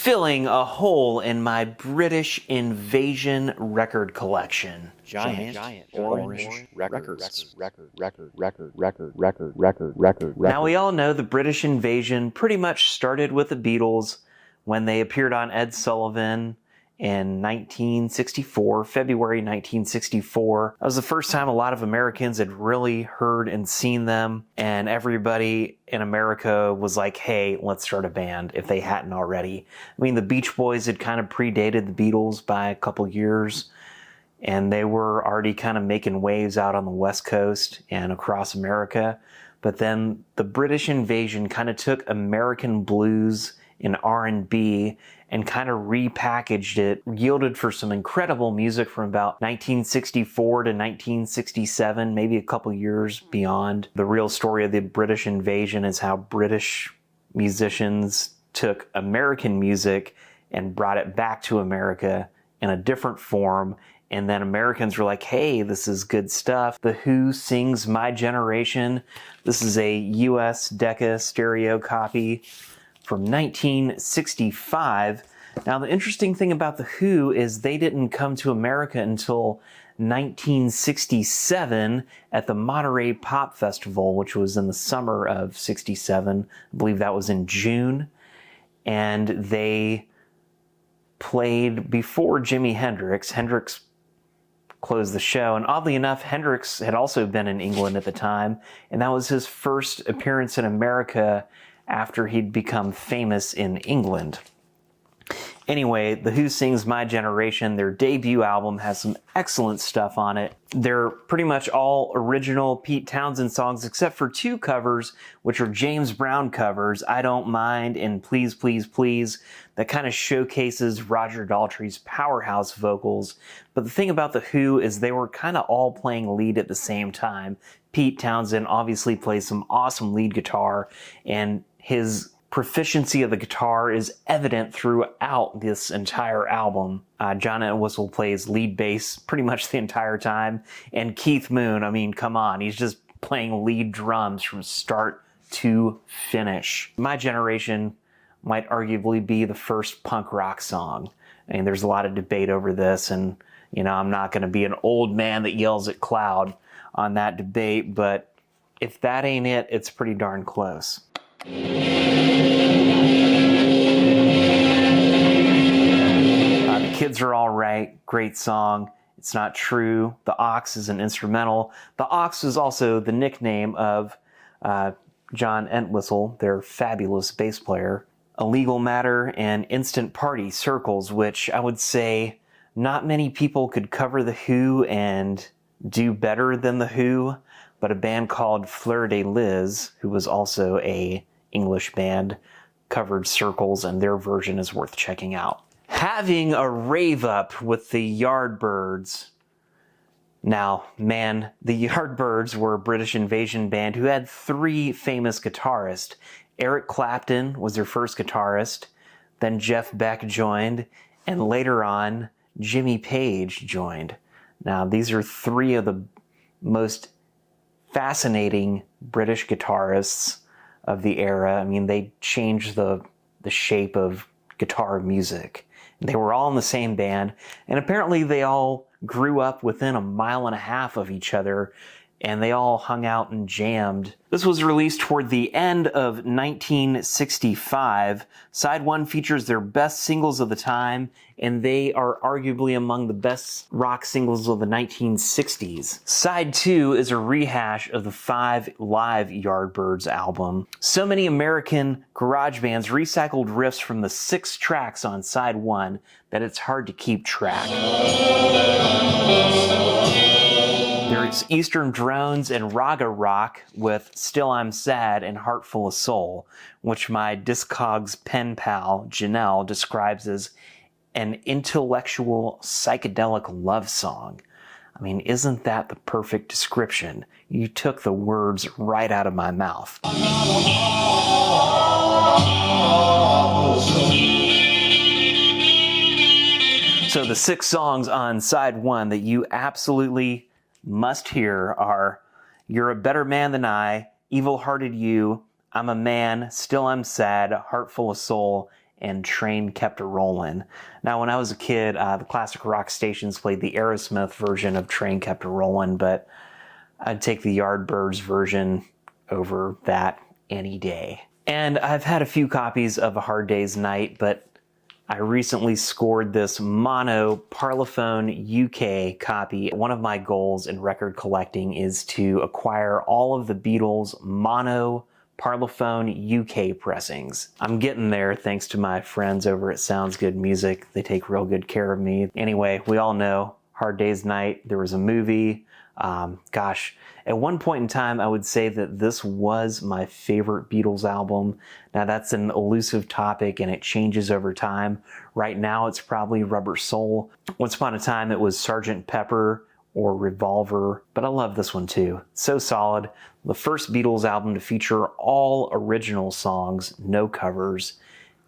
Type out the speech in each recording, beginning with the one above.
filling a hole in my British Invasion record collection. Giant orange records. Now we all know the British Invasion pretty much started with the Beatles when they appeared on Ed Sullivan in 1964, February 1964. That was the first time a lot of Americans had really heard and seen them, and everybody in America was like, hey, let's start a band, if they hadn't already. I mean, the Beach Boys had kind of predated the Beatles by a couple years, and they were already kind of making waves out on the West Coast and across America. But then the British Invasion kind of took American blues and R&B and kind of repackaged it, yielded for some incredible music from about 1964 to 1967, maybe a couple years beyond. The real story of the British Invasion is how British musicians took American music and brought it back to America in a different form. And then Americans were like, hey, this is good stuff. The Who sings My Generation. This is a US Decca stereo copy from 1965. Now, the interesting thing about The Who is they didn't come to America until 1967 at the Monterey Pop Festival, which was in the summer of 67. I believe that was in June. And they played before Jimi Hendrix. Hendrix closed the show, and oddly enough, Hendrix had also been in England at the time, and that was his first appearance in America after he'd become famous in England. Anyway, The Who sings My Generation. Their debut album has some excellent stuff on it. They're pretty much all original Pete Townshend songs except for two covers, which are James Brown covers, I Don't Mind and Please, Please, Please, that kind of showcases Roger Daltrey's powerhouse vocals. But the thing about The Who is they were kind of all playing lead at the same time. Pete Townshend obviously plays some awesome lead guitar, and his proficiency of the guitar is evident throughout this entire album. John Entwistle plays lead bass pretty much the entire time, and Keith Moon, I mean, come on, he's just playing lead drums from start to finish. My Generation might arguably be the first punk rock song. I mean, there's a lot of debate over this, and, you know, I'm not going to be an old man that yells at cloud on that debate, but if that ain't it, it's pretty darn close. The Kids Are All Right, great song. It's Not True. The Ox is an instrumental. The Ox is also the nickname of John Entwistle, their fabulous bass player. Illegal Matter and Instant Party, Circles, which I would say not many people could cover The Who and do better than The Who, but a band called Fleur de Lis, who was also a English band, covered Circles, and their version is worth checking out. Having a Rave Up with the Yardbirds. Now, man, the Yardbirds were a British Invasion band who had three famous guitarists. Eric Clapton was their first guitarist, then Jeff Beck joined, and later on, Jimmy Page joined. Now, these are three of the most fascinating British guitarists of the era. I mean, they changed the shape of guitar music. They were all in the same band, and apparently they all grew up within a mile and a half of each other, and they all hung out and jammed. This was released toward the end of 1965. Side 1 features their best singles of the time, and they are arguably among the best rock singles of the 1960s. Side 2 is a rehash of the 5 live Yardbirds album. So many American garage bands recycled riffs from the 6 tracks on Side 1 that it's hard to keep track. There's Eastern Drones and Raga Rock with Still I'm Sad and Heart Full of Soul, which my Discogs pen pal Janelle describes as an intellectual psychedelic love song. I mean, isn't that the perfect description? You took the words right out of my mouth. So the 6 songs on Side 1 that you absolutely must hear are You're a Better Man Than I, Evil Hearted You, I'm a Man, Still I'm Sad, Heart Full of Soul, and Train Kept A-Rollin'. Now, when I was a kid, the classic rock stations played the Aerosmith version of Train Kept A-Rollin', but I'd take the Yardbirds version over that any day. And I've had a few copies of A Hard Day's Night, but I recently scored this mono Parlophone UK copy. One of my goals in record collecting is to acquire all of the Beatles mono Parlophone UK pressings. I'm getting there thanks to my friends over at Sounds Good Music. They take real good care of me. Anyway, we all know Hard Day's Night. There was a movie. Gosh, at one point in time, I would say that this was my favorite Beatles album. Now, that's an elusive topic and it changes over time. Right now, it's probably Rubber Soul. Once upon a time, it was Sgt. Pepper or Revolver, but I love this one too. So solid. The first Beatles album to feature all original songs, no covers,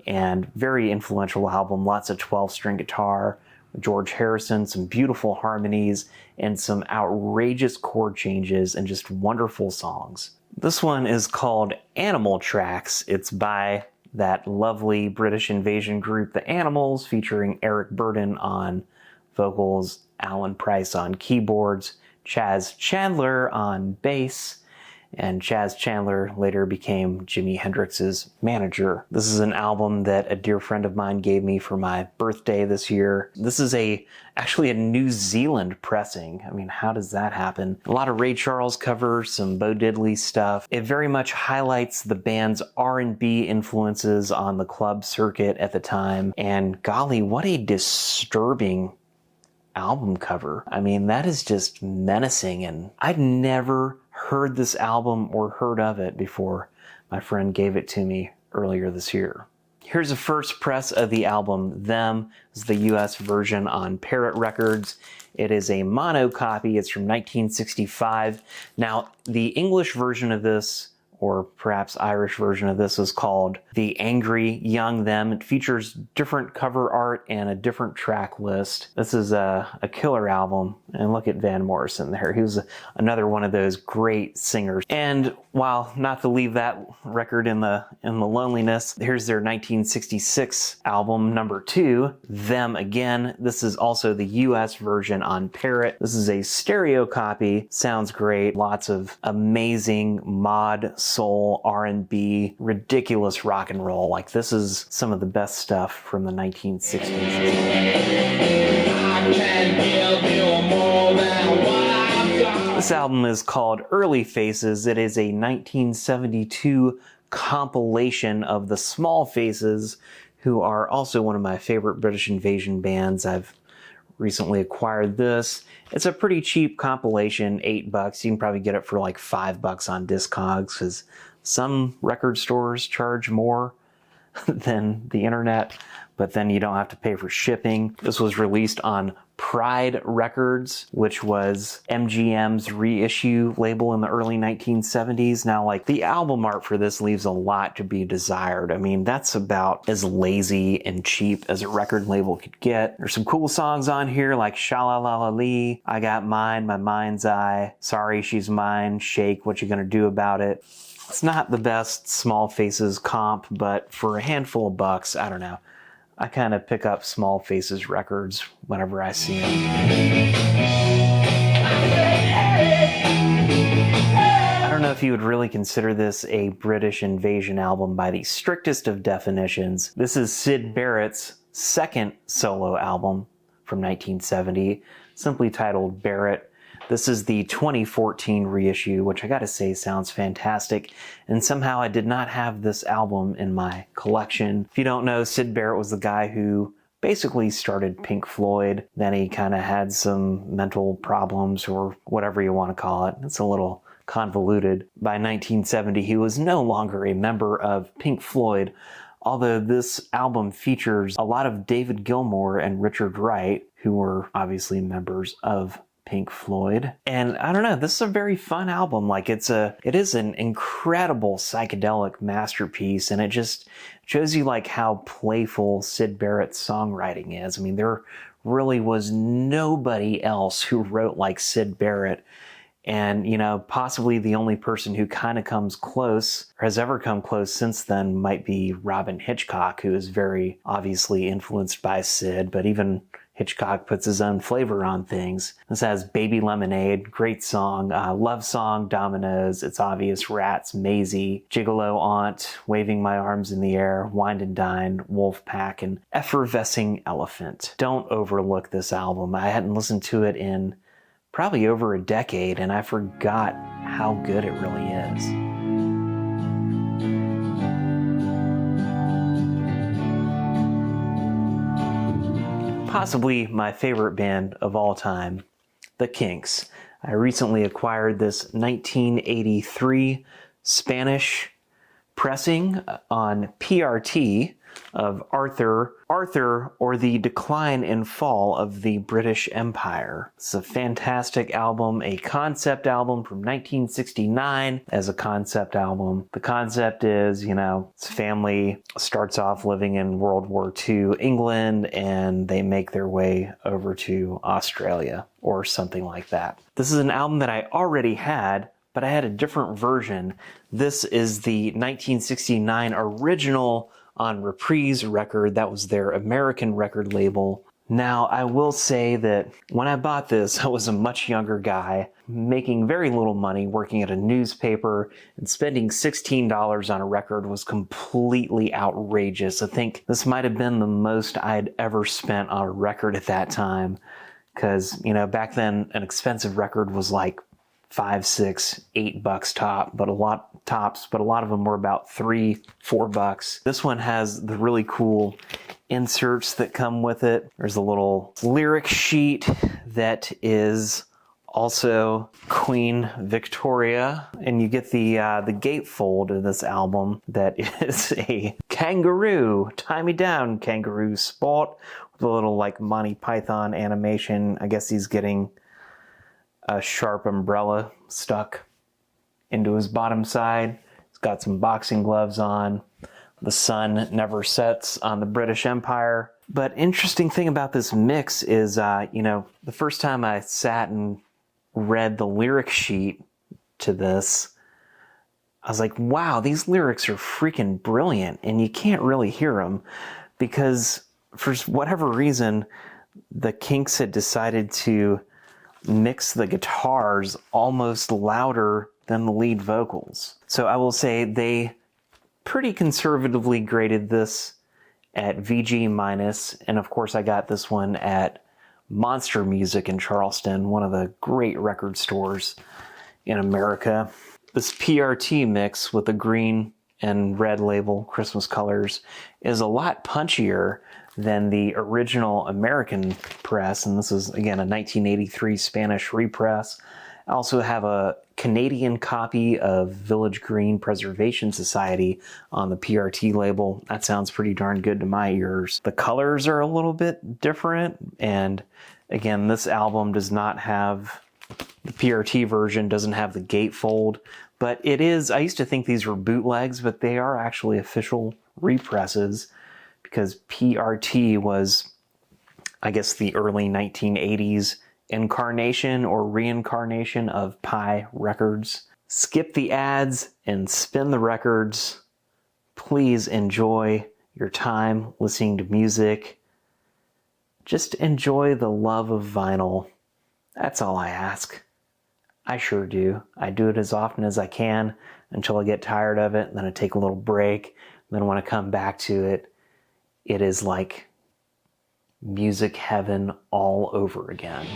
and very influential album. Lots of 12-string guitar, George Harrison, some beautiful harmonies, and some outrageous chord changes, and just wonderful songs. This one is called Animal Tracks. It's by that lovely British invasion group, The Animals, featuring Eric Burdon on vocals, Alan Price on keyboards, Chaz Chandler on bass, and Chaz Chandler later became Jimi Hendrix's manager. This is an album that a dear friend of mine gave me for my birthday this year. This is actually a New Zealand pressing. I mean, how does that happen? A lot of Ray Charles covers, some Bo Diddley stuff. It very much highlights the band's R&B influences on the club circuit at the time. And golly, what a disturbing album cover. I mean, that is just menacing, and I'd never heard this album or heard of it before my friend gave it to me earlier this year. Here's a first press of the album, Them. This is the US version on Barrett Records. It is a mono copy. It's from 1965. Now, the English version of this, or perhaps Irish version of this, is called The Angry Young Them. It features different cover art and a different track list. This is a killer album, and look at Van Morrison there. He was another one of those great singers. And while not to leave that record in the loneliness, here's their 1966 album, number 2, Them Again. This is also the US version on Barrett. This is a stereo copy. Sounds great. Lots of amazing mod, soul, R&B, ridiculous rock and roll. Like, this is some of the best stuff from the 1960s. This album is called Early Faces. It is a 1972 compilation of the Small Faces, who are also one of my favorite British invasion bands. I've recently acquired this. It's a pretty cheap compilation, $8. You can probably get it for like $5 on Discogs, because some record stores charge more than the internet, but then you don't have to pay for shipping. This was released on Pride Records, which was MGM's reissue label in the early 1970s. Now, like, the album art for this leaves a lot to be desired. I mean, that's about as lazy and cheap as a record label could get. There's some cool songs on here like Sha-La-La-La Lee, I Got Mine, My Mind's Eye, Sorry She's Mine, Shake, What You Gonna Do About It. It's not the best Small Faces comp, but for a handful of bucks, I don't know, I kind of pick up Small Faces records whenever I see them. I don't know if you would really consider this a British invasion album by the strictest of definitions. This is Syd Barrett's second solo album from 1970, simply titled Barrett. This is the 2014 reissue, which I gotta say sounds fantastic, and somehow I did not have this album in my collection. If you don't know, Syd Barrett was the guy who basically started Pink Floyd. Then he kind of had some mental problems, or whatever you want to call it. It's a little convoluted. By 1970, he was no longer a member of Pink Floyd, although this album features a lot of David Gilmour and Richard Wright, who were obviously members of Pink Floyd. And I don't know, this is a very fun album. Like, it is an incredible psychedelic masterpiece, and it just shows you like how playful Syd Barrett's songwriting is. I mean, there really was nobody else who wrote like Syd Barrett, And, you know, possibly the only person who kind of comes close or has ever come close since then might be Robin Hitchcock, who is very obviously influenced by Sid, but even Hitchcock puts his own flavor on things. This has Baby Lemonade, great song, Love Song, Dominoes, It's Obvious, Rats, Maisie, Gigolo Aunt, Waving My Arms in the Air, Wind and Dine, Wolfpack, and Effervescing Elephant. Don't overlook this album. I hadn't listened to it in probably over a decade, and I forgot how good it really is. Possibly my favorite band of all time, the Kinks. I recently acquired this 1983 Spanish pressing on PRT of Arthur, or the Decline and Fall of the British Empire. It's a fantastic album, a concept album from 1969 as a concept album. The concept is, you know, this family starts off living in World War II England, and they make their way over to Australia or something like that. This is an album that I already had, but I had a different version. This is the 1969 original on Reprise record. That was their American record label. Now, I will say that when I bought this, I was a much younger guy, making very little money, working at a newspaper, and spending $16 on a record was completely outrageous. I think this might have been the most I'd ever spent on a record at that time, because, you know, back then an expensive record was like $5, $6, $8 tops, but a lot of them were about $3, $4. This one has the really cool inserts that come with it. There's a little lyric sheet that is also Queen Victoria, and you get the gatefold of this album that is a kangaroo, tie me down kangaroo spot, with a little like Monty Python animation. I guess he's getting a sharp umbrella stuck into his bottom side. He's got some boxing gloves on. The sun never sets on the British Empire. But interesting thing about this mix is, you know, the first time I sat and read the lyric sheet to this, I was like, wow, these lyrics are freaking brilliant. And you can't really hear them because for whatever reason, the Kinks had decided to mix the guitars almost louder than the lead vocals. So I will say they pretty conservatively graded this at VG-, and of course I got this one at Monster Music in Charleston, one of the great record stores in America. This PRT mix with the green and red label, Christmas colors, is a lot punchier than the original American press, and this is, again, a 1983 Spanish repress. I also have a Canadian copy of Village Green Preservation Society on the PRT label. That sounds pretty darn good to my ears. The colors are a little bit different, and again, this album does not have, the PRT version doesn't have the gatefold, but it is, I used to think these were bootlegs, but they are actually official represses, because PRT was, I guess, the early 1980s incarnation or reincarnation of Pi Records. Skip the ads and spin the records. Please enjoy your time listening to music. Just enjoy the love of vinyl. That's all I ask. I sure do. I do it as often as I can until I get tired of it, and then I take a little break. And then when I come back to it, it is like music heaven all over again.